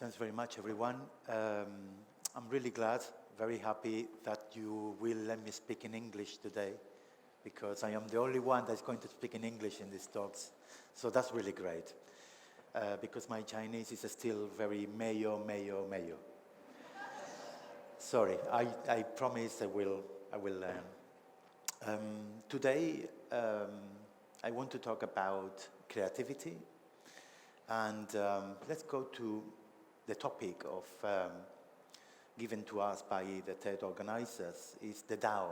Thanks very much, everyone. I'm really glad, very happy that you will let me speak in English today, because I am the only one that's going to speak in English in these talks. So that's really great, because my Chinese is still very mayo. Sorry, I promise I will learn. Today, I want to talk about creativity, and let's go to the topic of given to us by the TED organizers is the TAO.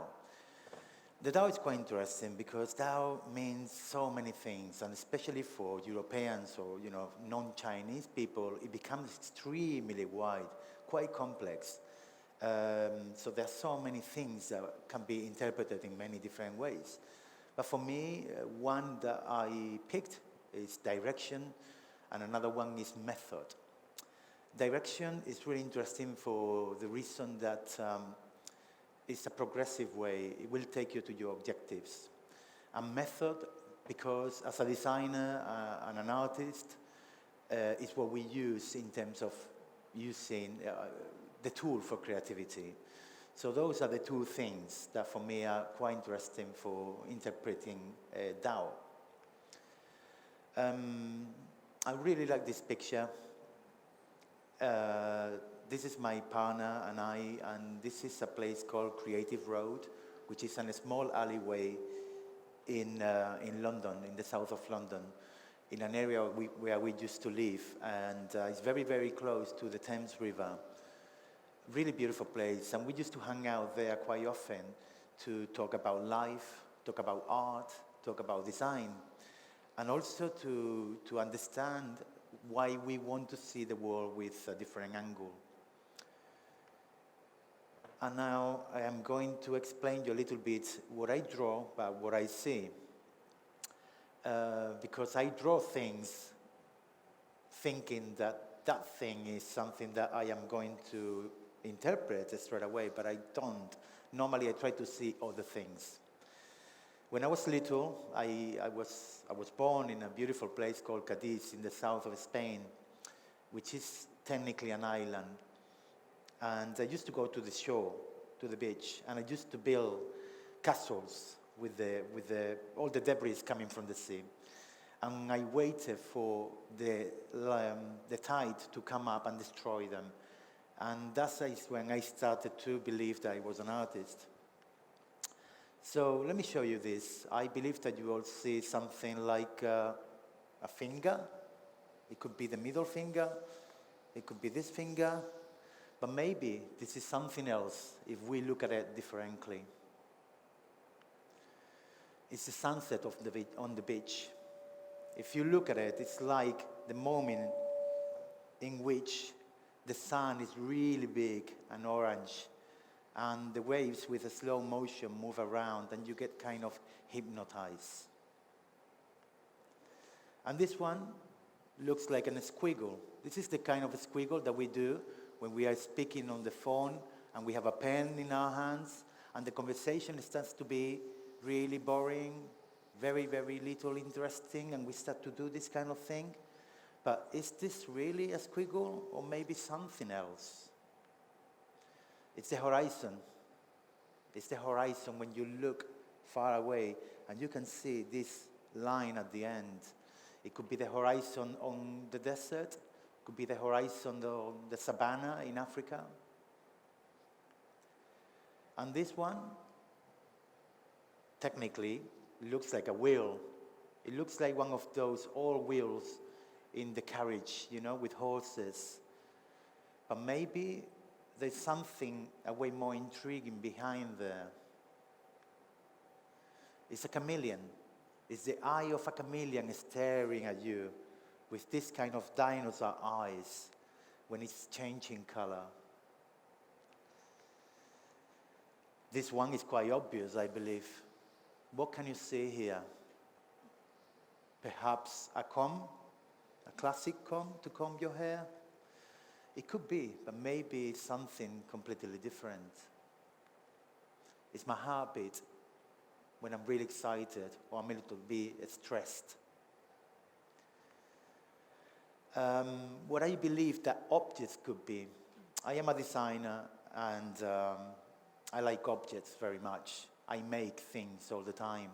The TAO is quite interesting because TAO means so many things, and especially for Europeans or non-Chinese people, it becomes extremely wide, quite complex. So there are so many things that can be interpreted in many different ways. But for me, one that I picked is direction, and another one is method. Direction is really interesting for the reason that it's a progressive way. It will take you to your objectives. And method, because as a designer and an artist, is what we use in terms of using the tool for creativity. So those are the two things that for me are quite interesting for interpreting TAO. I really like this picture. This is my partner and I, and this is a place called Creative Road, which is in a small alleyway in London, in the south of London, in an area where we used to live, and it's very, very close to the Thames River. Really beautiful place, and we used to hang out there quite often to talk about life, talk about art, talk about design, and also to understand why we want to see the world with a different angle. And now I am going to explain you a little bit what I draw, but what I see. Because I draw things thinking that that thing is something that I am going to interpret straight away, but I don't. Normally I try to see other things. When I was little, I was born in a beautiful place called Cadiz in the south of Spain, which is technically an island. And I used to go to the shore, to the beach, and I used to build castles with all the debris coming from the sea. And I waited for the tide to come up and destroy them. And that's when I started to believe that I was an artist. So let me show you this. I believe that you all see something like a finger. It could be the middle finger. It could be this finger. But maybe this is something else if we look at it differently. It's the sunset on the beach. If you look at it, it's like the moment in which the sun is really big and orange, and the waves with a slow motion move around, and you get kind of hypnotized. And this one looks like a squiggle. This is the kind of a squiggle that we do when we are speaking on the phone and we have a pen in our hands, and the conversation starts to be really boring, very, very little interesting, and we start to do this kind of thing. But is this really a squiggle, or maybe something else? It's the horizon. It's the horizon when you look far away and you can see this line at the end. It could be the horizon on the desert. It could be the horizon on the savannah in Africa. And this one, technically, looks like a wheel. It looks like one of those old wheels in the carriage, with horses. But maybe there's something a way more intriguing behind there. It's a chameleon. It's the eye of a chameleon staring at you with this kind of dinosaur eyes when it's changing color. This one is quite obvious, I believe. What can you see here? Perhaps a comb? A classic comb to comb your hair? It could be, but maybe something completely different. It's my heartbeat when I'm really excited or I'm a little bit stressed. what I believe that objects could be. I am a designer, and I like objects very much. I make things all the time.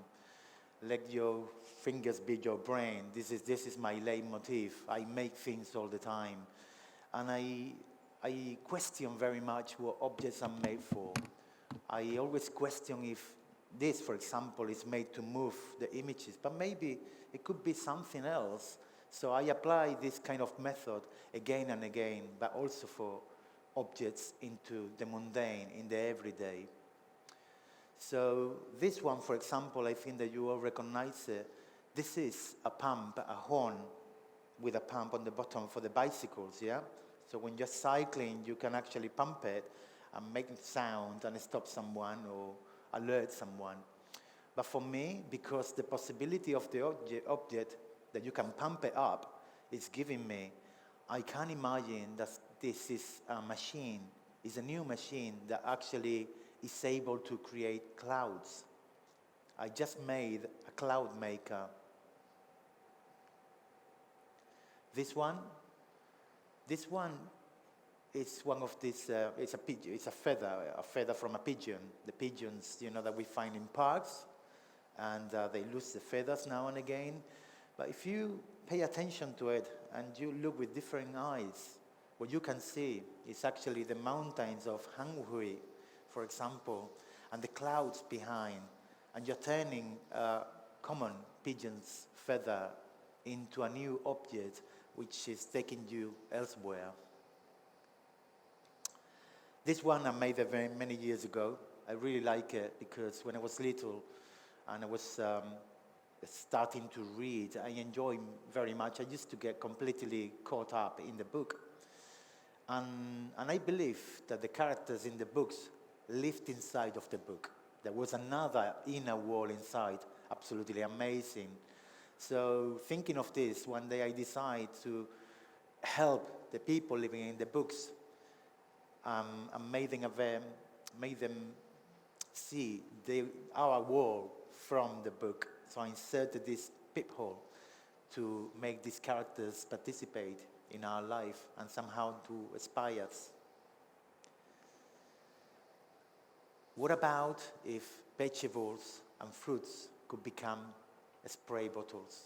Let your fingers be your brain. This is my leitmotif. I make things all the time. And I question very much what objects are made for. I always question if this, for example, is made to move the images, but maybe it could be something else. So I apply this kind of method again and again, but also for objects into the mundane, in the everyday. So this one, for example, I think that you all recognize it. This is a pump, a horn with a pump on the bottom for the bicycles, yeah? So when you're cycling, you can actually pump it and make sound and stop someone or alert someone. But for me, because the possibility of the object that you can pump it up is giving me, I can imagine that this is a machine, is a new machine that actually is able to create clouds. I just made a cloud maker. This one is one of these, it's a pigeon, it's a feather from a pigeon. The pigeons, that we find in parks, and they lose the feathers now and again. But if you pay attention to it and you look with different eyes, what you can see is actually the mountains of Hanghui, for example, and the clouds behind, and you're turning a common pigeon's feather into a new object which is taking you elsewhere. This one I made very many years ago. I really like it because when I was little and I was starting to read, I enjoyed very much. I used to get completely caught up in the book. And I believe that the characters in the books lived inside of the book. There was another inner world inside, absolutely amazing. So thinking of this, one day I decided to help the people living in the books and made them see our world from the book. So I inserted this peephole to make these characters participate in our life and somehow to inspire us. What about if vegetables and fruits could become spray bottles?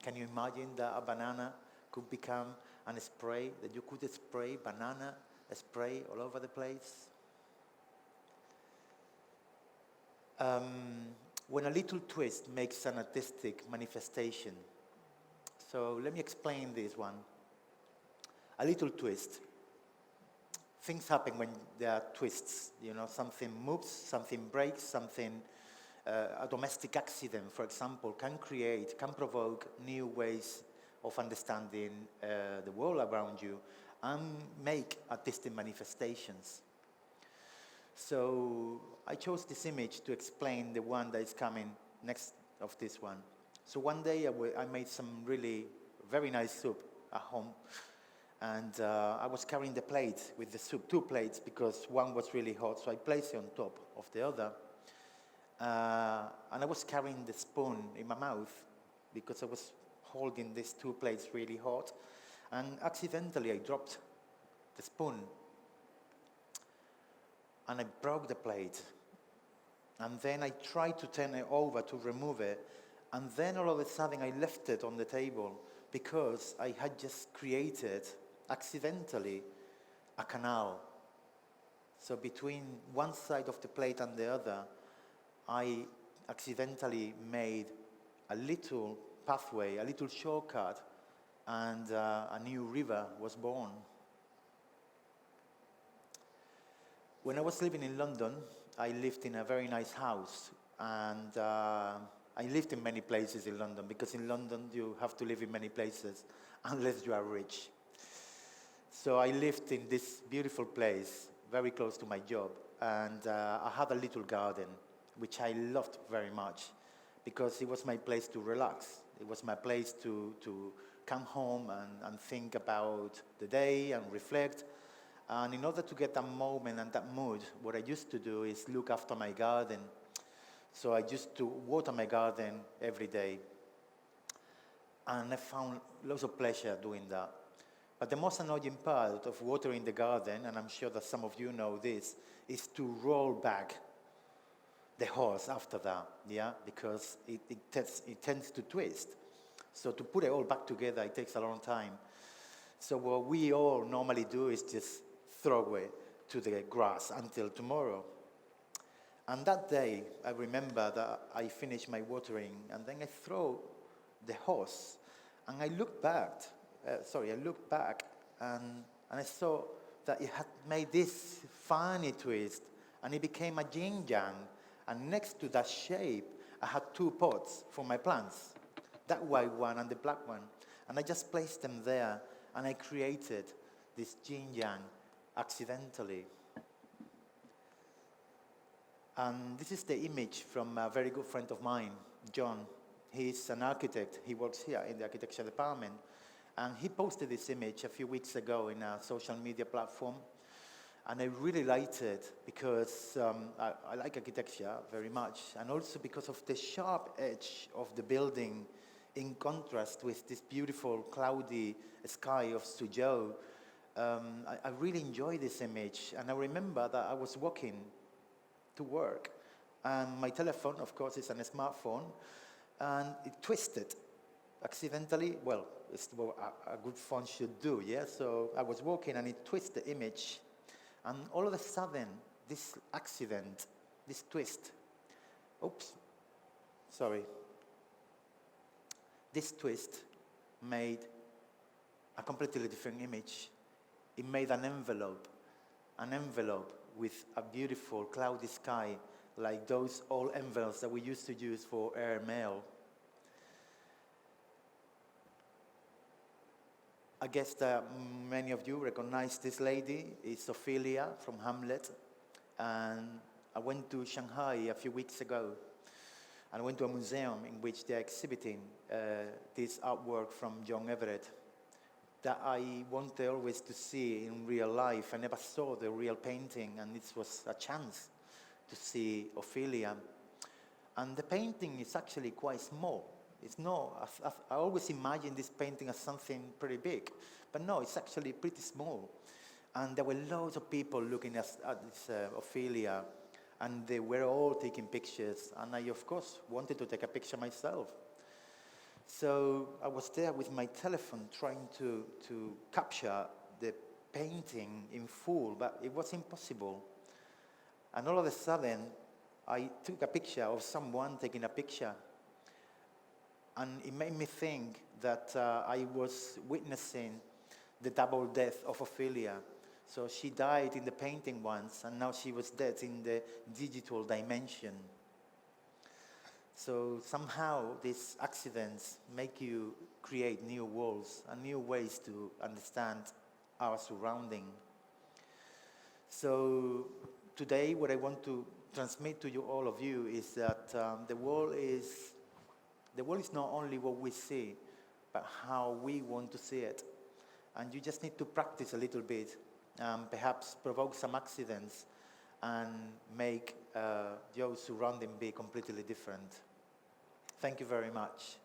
Can you imagine that a banana could become a spray, that you could spray banana spray all over the place? When a little twist makes an artistic manifestation. So let me explain this one. A little twist. Things happen when there are twists. Something moves, something breaks, a domestic accident, for example, can provoke new ways of understanding the world around you and make artistic manifestations. So I chose this image to explain the one that is coming next of this one. So one day I made some really very nice soup at home, and I was carrying the plate with the soup, 2 plates, because one was really hot, so I placed it on top of the other. And I was carrying the spoon in my mouth because I was holding these 2 plates really hot, and accidentally I dropped the spoon and I broke the plate. And then I tried to turn it over to remove it, and then all of a sudden I left it on the table because I had just created accidentally a canal. So between one side of the plate and the other, I accidentally made a little pathway, a little shortcut, and a new river was born. When I was living in London, I lived in a very nice house, and I lived in many places in London, because in London you have to live in many places unless you are rich. So I lived in this beautiful place, very close to my job, and I had a little garden, which I loved very much, because it was my place to relax. It was my place to come home and think about the day and reflect. And in order to get that moment and that mood, what I used to do is look after my garden. So I used to water my garden every day. And I found lots of pleasure doing that. But the most annoying part of watering the garden, and I'm sure that some of you know this, is to roll back the hose after that, yeah, because it tends to twist. So to put it all back together, it takes a long time. So what we all normally do is just throw it to the grass until tomorrow. And that day, I remember that I finished my watering, and then I throw the hose, and I looked back, and I saw that it had made this funny twist, and it became a yin-yang. And next to that shape, I had two pots for my plants, that white one and the black one. And I just placed them there, and I created this yin-yang accidentally. And this is the image from a very good friend of mine, John. He's an architect. He works here in the architecture department. And he posted this image a few weeks ago in a social media platform. And I really liked it because I like architecture very much. And also because of the sharp edge of the building in contrast with this beautiful cloudy sky of Suzhou. I really enjoy this image. And I remember that I was walking to work. And my telephone, of course, is a smartphone. And it twisted accidentally. Well, it's what a good phone should do, yeah? So I was walking and it twisted the image. And all of a sudden, this accident, this twist, this twist made a completely different image. It made an envelope with a beautiful cloudy sky, like those old envelopes that we used to use for air mail. I guess that many of you recognize this lady. It's Ophelia from Hamlet. And I went to Shanghai a few weeks ago. And I went to a museum in which they're exhibiting this artwork from John Everett that I wanted always to see in real life. I never saw the real painting, and this was a chance to see Ophelia. And the painting is actually quite small. It's not, I always imagine this painting as something pretty big, but no, it's actually pretty small. And there were loads of people looking at this Ophelia, and they were all taking pictures, and I, of course, wanted to take a picture myself. So I was there with my telephone trying to capture the painting in full, but it was impossible. And all of a sudden, I took a picture of someone taking a picture. And it made me think that I was witnessing the double death of Ophelia. So she died in the painting once, and now she was dead in the digital dimension. So somehow these accidents make you create new worlds and new ways to understand our surrounding. So today what I want to transmit to you, all of you, is that the world is not only what we see, but how we want to see it. And you just need to practice a little bit, perhaps provoke some accidents, and make your surrounding be completely different. Thank you very much.